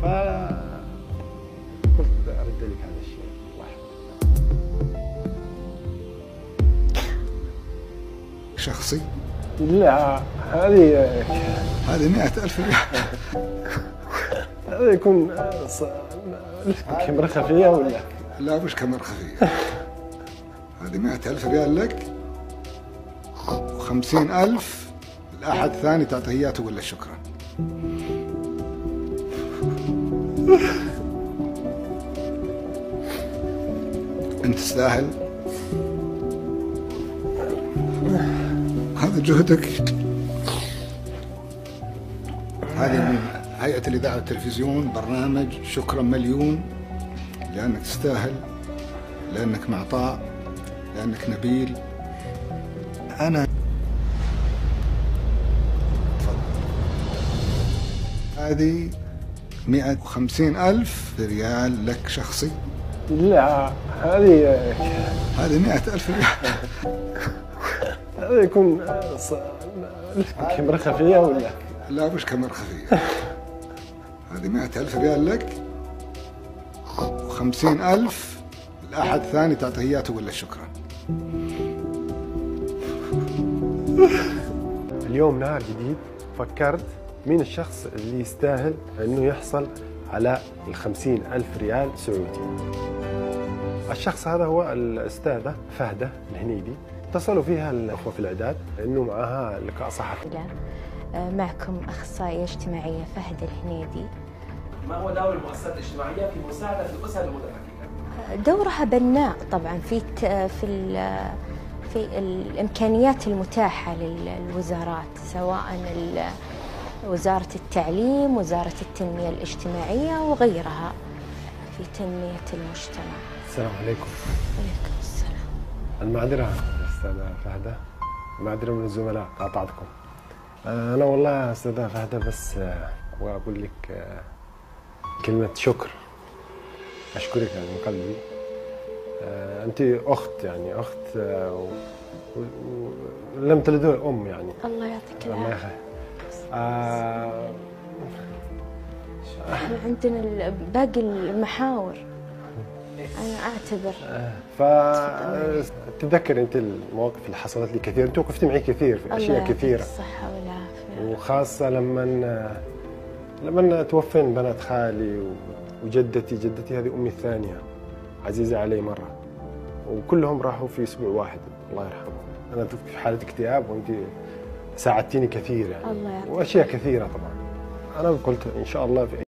فقلت أرد لك هذا الشيء. الله يحفظك. شخصي؟ لا، هذه 100,000 ريال. هذا يكون كاميرا خفية ولا؟ لا مش كاميرا خفية. هذه 100,000 ريال لك، و50,000 لأحد ثاني تعطيه إياه تقول له شكرا. أنت تستاهل، هذا جهدك. هذه من هيئة الإذاعة والتلفزيون برنامج شكرا مليون، لأنك تستاهل، لأنك معطاء، لأنك نبيل. أنا هذه 150,000 ريال لك شخصي. لا، هذه 100,000 ريال. هذا يكون كاميرا خفية ولا؟ لا مش كاميرا خفية. هذه 100,000 ريال لك، و50,000 لأحد ثاني تعطيه إياه تقول له شكرا. اليوم نهار جديد، فكرت مين الشخص اللي يستاهل انه يحصل على 50,000 ريال سعودي. الشخص هذا هو الأستاذة فهدة الهنيدي. اتصلوا فيها الأخوة في الإعداد إنه معها لقاء صحفي. معكم أخصائية اجتماعية فهدة الهنيدي. ما هو دور المؤسسات الاجتماعية في مساعدة الأسر المتفككة؟ دورها بناء طبعا في الإمكانيات المتاحة للوزارات، سواء وزارة التعليم، وزارة التنمية الاجتماعية وغيرها في تنمية المجتمع. السلام عليكم. وعليكم السلام. المعذرة أستاذة فهدة، معذرة من الزملاء قاطعتكم. أنا والله أستاذة فهدة بس أبغى أقول لك كلمة شكر، أشكرك يعني من قلبي. أنت أخت، يعني أخت لم تلدها أم يعني. الله يعطيك الله العافية. يخليك. احنا عندنا باقي المحاور انا اعتبر. فتتذكر انت المواقف اللي حصلت لي كثير، انت وقفتي معي كثير في اشياء كثيره. الصحة والعافية. وخاصه لما توفين بنات خالي وجدتي هذه امي الثانيه، عزيزه علي مره، وكلهم راحوا في اسبوع واحد، الله يرحمهم. انا في حاله اكتئاب وانت ساعدتيني كثير يعني. الله يعطيك. واشياء كثيره طبعا. انا قلت ان شاء الله في